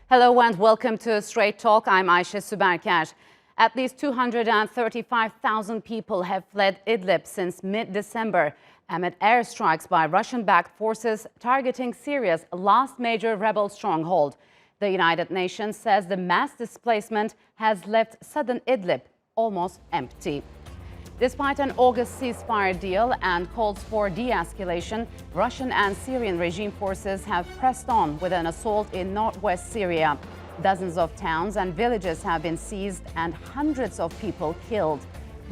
Hello and welcome to Straight Talk. I'm Ayşe Süberker. At least 235,000 people have fled Idlib since mid-December amid airstrikes by Russian-backed forces targeting Syria's last major rebel stronghold. The United Nations says the mass displacement has left southern Idlib almost empty. Despite an August ceasefire deal and calls for de-escalation, Russian and Syrian regime forces have pressed on with an assault in northwest Syria. Dozens of towns and villages have been seized and hundreds of people killed.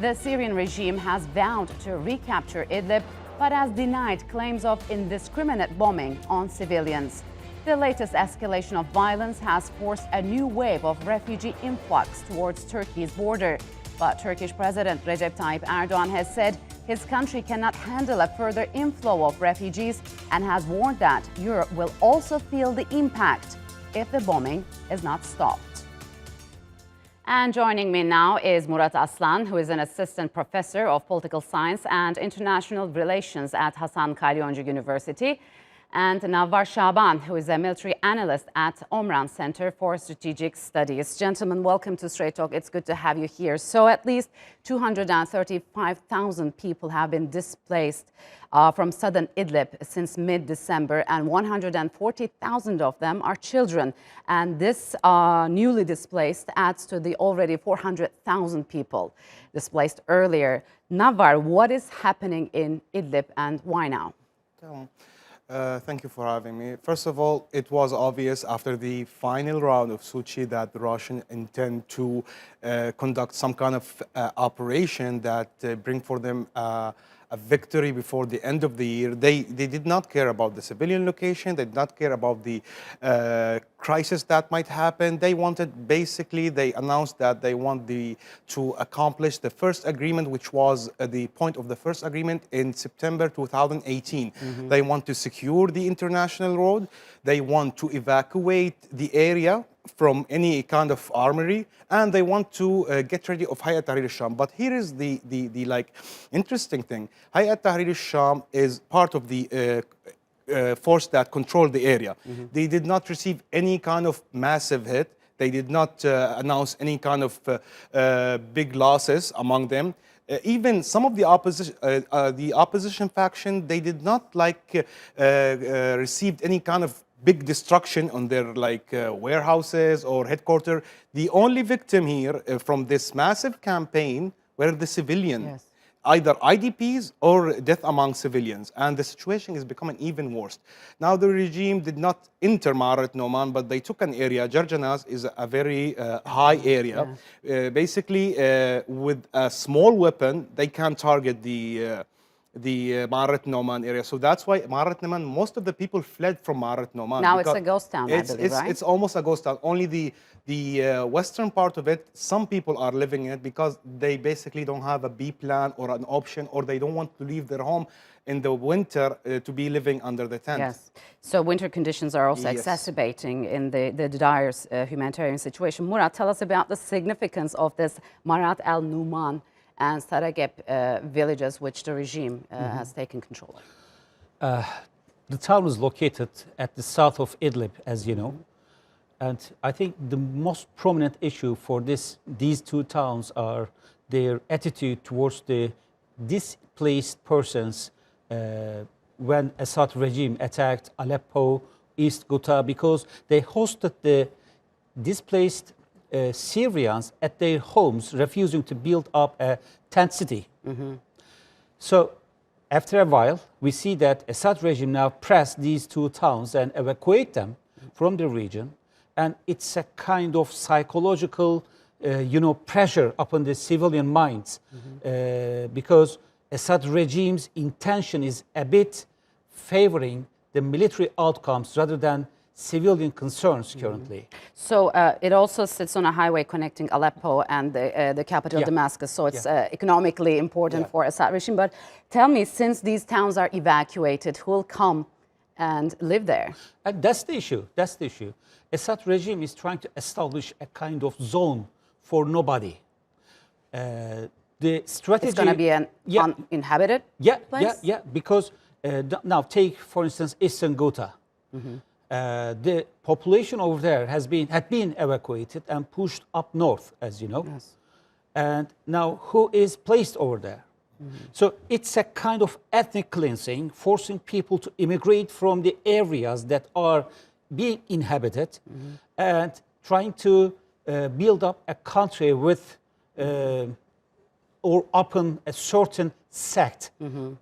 The Syrian regime has vowed to recapture Idlib, but has denied claims of indiscriminate bombing on civilians. The latest escalation of violence has forced a new wave of refugee influx towards Turkey's border. But Turkish President Recep Tayyip Erdogan has said his country cannot handle a further inflow of refugees and has warned that Europe will also feel the impact if the bombing is not stopped. And joining me now is Murat Aslan, who is an assistant professor of political science and international relations at Hasan Kalyoncu University, and Navvar Saban, who is a military analyst at Omran Center for Strategic Studies. Gentlemen, welcome to Straight Talk. It's good to have you here. So at least 235,000 people have been displaced from southern Idlib since mid-December, and 140,000 of them are children. And this newly displaced adds to the already 400,000 people displaced earlier. Navvar, what is happening in Idlib and why now? Thank you for having me. First of all, it was obvious after the final round of Sochi that the Russians intend to conduct some kind of operation that bring for them a victory before the end of the year. They did not care about the civilian location. They did not care about the crisis that might happen. They wanted, basically, they announced that they want to accomplish the first agreement, which was the point of the first agreement in September 2018. They want to secure the international road. They want to evacuate the area from any kind of armory, and they want to get ready of Hayat Tahrir al-Sham. But here is the interesting thing. Hayat Tahrir al-Sham is part of the force that control the area. They did not receive any kind of massive hit. They did not announce any kind of big losses among them. Even some of the opposition faction, they did not received any kind of big destruction on their warehouses or headquarters. The only victim here from this massive campaign were the civilians. Yes. Either IDPs or death among civilians, and the situation is becoming even worse. Now the regime did not enter Ma'arat Noman, but they took an area. Jarjanas is a very high area. Yeah. Basically, with a small weapon, they can target the Ma'arat Noman area. So that's why Ma'arat Noman, most of the people fled from Ma'arat Noman. Now it's a ghost town, I believe, right? It's almost a ghost town. Only the western part of it, some people are living in it because they basically don't have a B plan or an option, or they don't want to leave their home in the winter to be living under the tent. Yes. So winter conditions are also exacerbating in the dire humanitarian situation. Murat, tell us about the significance of this Marat al-Numan and Saragep villages which the regime has taken control of. The town is located at the south of Idlib, as you know. And I think the most prominent issue for these two towns are their attitude towards the displaced persons when Assad regime attacked Aleppo, East Ghouta, because they hosted the displaced Syrians at their homes, refusing to build up a tent city. So after a while, we see that Assad regime now press these two towns and evacuate them from the region. And it's a kind of psychological, pressure upon the civilian minds, because Assad regime's intention is a bit favoring the military outcomes rather than civilian concerns currently. So it also sits on a highway connecting Aleppo and the capital Damascus, so it's economically important for Assad regime. But tell me, since these towns are evacuated, who will come and live there? That's the issue. That's the issue. Assad regime is trying to establish a kind of zone for nobody. The strategy... It's going to be an uninhabited place? Because now take, for instance, Eastern Ghouta. The population over there had been evacuated and pushed up north, as you know. Yes. And now who is placed over there? So it's a kind of ethnic cleansing, forcing people to immigrate from the areas that are being inhabited and trying to build up a country with or upon a certain sect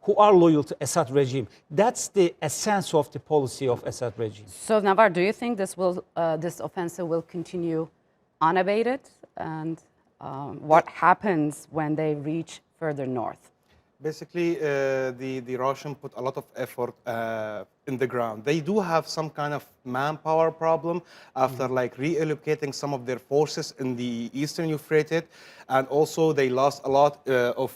who are loyal to Assad regime. That's the essence of the policy of Assad regime. So, Navvar, do you think this offensive will continue unabated? And what happens when they reach further north? Basically, the Russian put a lot of effort in the ground. They do have some kind of manpower problem after like reallocating some of their forces in the eastern Euphrates, and also they lost a lot of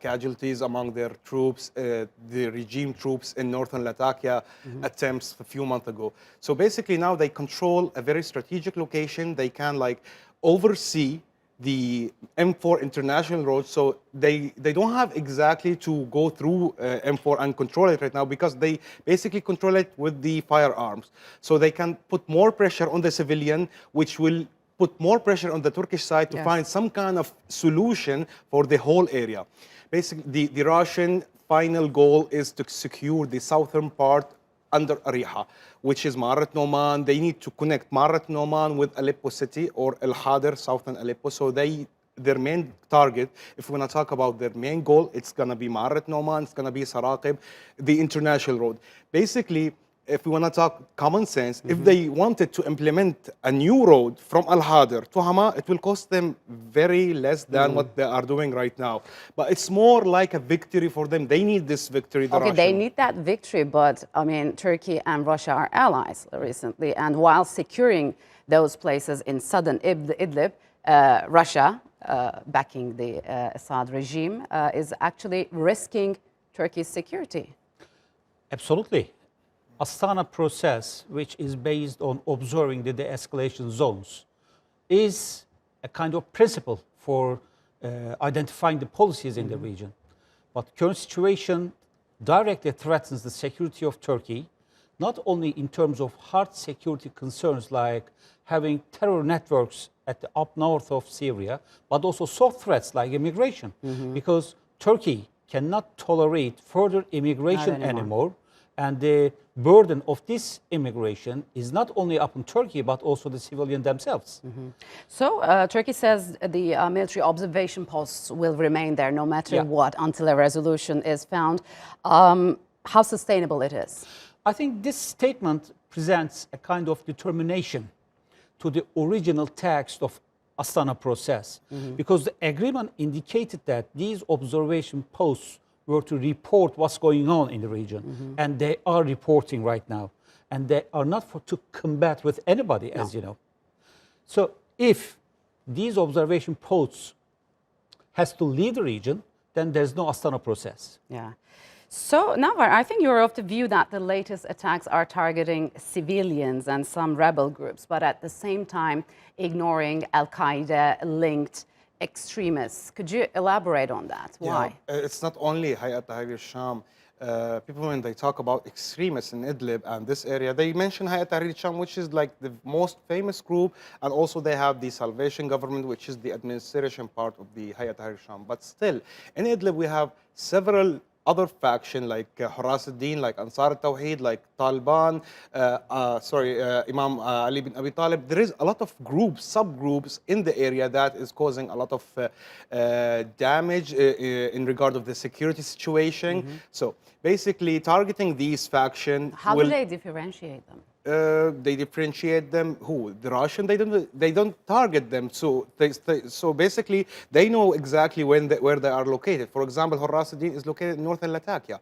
casualties among their troops, the regime troops in northern Latakia attempts a few months ago. So basically now they control a very strategic location. They can like oversee the M4 international road, so they don't have exactly to go through M4 and control it right now, because they basically control it with the firearms. So they can put more pressure on the civilian, which will put more pressure on the Turkish side to find some kind of solution for the whole area. Basically, the Russian final goal is to secure the southern part under Ariha, which is Marat Noman. They need to connect Marat Noman with Aleppo city or El Hader, southern Aleppo. So their main target, if we're going to talk about their main goal, it's going to be Marat Noman, it's going to be Saraqib, the international road. Basically, if we want to talk common sense, if they wanted to implement a new road from Al Hader to Hama, it will cost them very less than what they are doing right now. But it's more like a victory for them. They need this victory. Okay, they need that victory, but I mean, Turkey and Russia are allies recently, and while securing those places in southern Idlib, Russia, backing the Assad regime, is actually risking Turkey's security. Absolutely. Astana process, which is based on observing the de-escalation zones, is a kind of principle for identifying the policies in the region. But current situation directly threatens the security of Turkey, not only in terms of hard security concerns like having terror networks at the up north of Syria, but also soft threats like immigration, because Turkey cannot tolerate further immigration anymore. And the burden of this immigration is not only upon Turkey, but also the civilian themselves. So Turkey says the military observation posts will remain there no matter what until a resolution is found. How sustainable it is? I think this statement presents a kind of determination to the original text of Astana process, because the agreement indicated that these observation posts were to report what's going on in the region. And they are reporting right now. And they are not to combat with anybody, as you know. So if these observation posts has to leave the region, then there's no Astana process. Yeah. So, Navvar, I think you're of the view that the latest attacks are targeting civilians and some rebel groups, but at the same time ignoring Al-Qaeda-linked extremists. Could you elaborate on that? Why? Yeah, it's not only Hayat Tahrir al-Sham. People, when they talk about extremists in Idlib and this area, they mention Hayat Tahrir al-Sham, which is like the most famous group, and also they have the Salvation Government, which is the administration part of the Hayat Tahrir al-Sham. But still, in Idlib, we have several other factions like Huras al-Din, like Ansar al-Tawheed, like Taliban, Imam Ali bin Abi Talib. There is a lot of groups, subgroups in the area that is causing a lot of damage in regard of the security situation. So basically targeting these factions. How do they differentiate them? They differentiate them. Who? The Russian? They don't target them. So so basically they know exactly where they are located. For example, Huras al-Din is located in northern Latakia.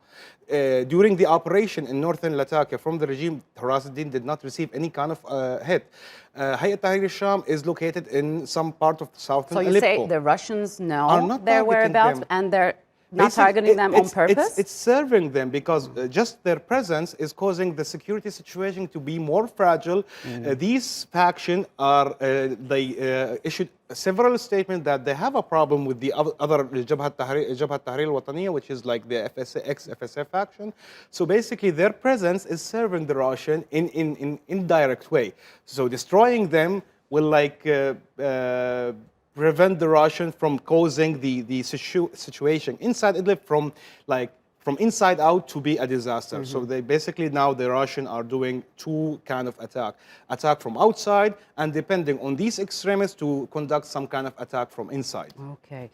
During the operation in northern Latakia from the regime, Huras al-Din did not receive any kind of hit. Hayat Tahrir al-Sham is located in some part of southern Aleppo. So you say the Russians know their whereabouts and they're not targeting them on purpose? It's serving them because just their presence is causing the security situation to be more fragile. These factions are, they issued several statements that they have a problem with the other Jabhat Tahrir al-Wataniya, which is like the ex-FSF faction. So basically their presence is serving the Russian in indirect way. So destroying them will like prevent the Russian from causing the situation inside Idlib from inside out to be a disaster. So they basically now the Russian are doing two kind of attack from outside, and depending on these extremists to conduct some kind of attack from inside. Okay.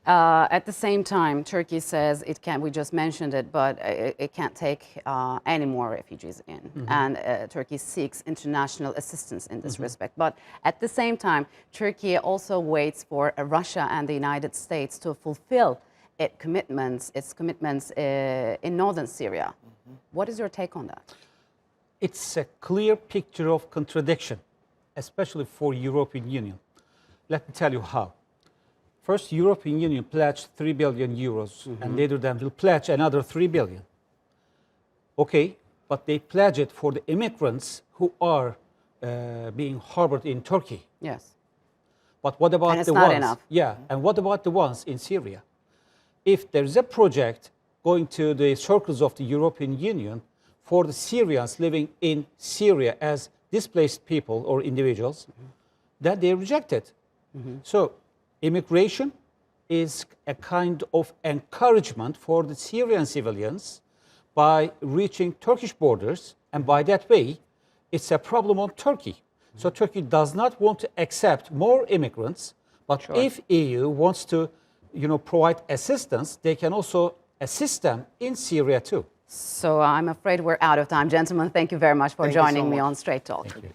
At the same time, Turkey says it can, we just mentioned it, but it can't take any more refugees in. And Turkey seeks international assistance in this respect. But at the same time, Turkey also waits for Russia and the United States to fulfill its commitments in northern Syria. What is your take on that? It's a clear picture of contradiction, especially for European Union. Let me tell you how. First, European Union pledged 3 billion euros, and later then will pledge another 3 billion. Okay, but they pledge it for the immigrants who are being harbored in Turkey. Yes. But what about and it's the not ones? Enough. Yeah, and what about the ones in Syria? If there's a project going to the circles of the European Union for the Syrians living in Syria as displaced people or individuals, then they reject it. So immigration is a kind of encouragement for the Syrian civilians by reaching Turkish borders, and by that way, it's a problem on Turkey. So Turkey does not want to accept more immigrants, but if EU wants to, provide assistance, they can also assist them in Syria too. So I'm afraid we're out of time. Gentlemen, thank you very much for joining me on Straight Talk. Thank you.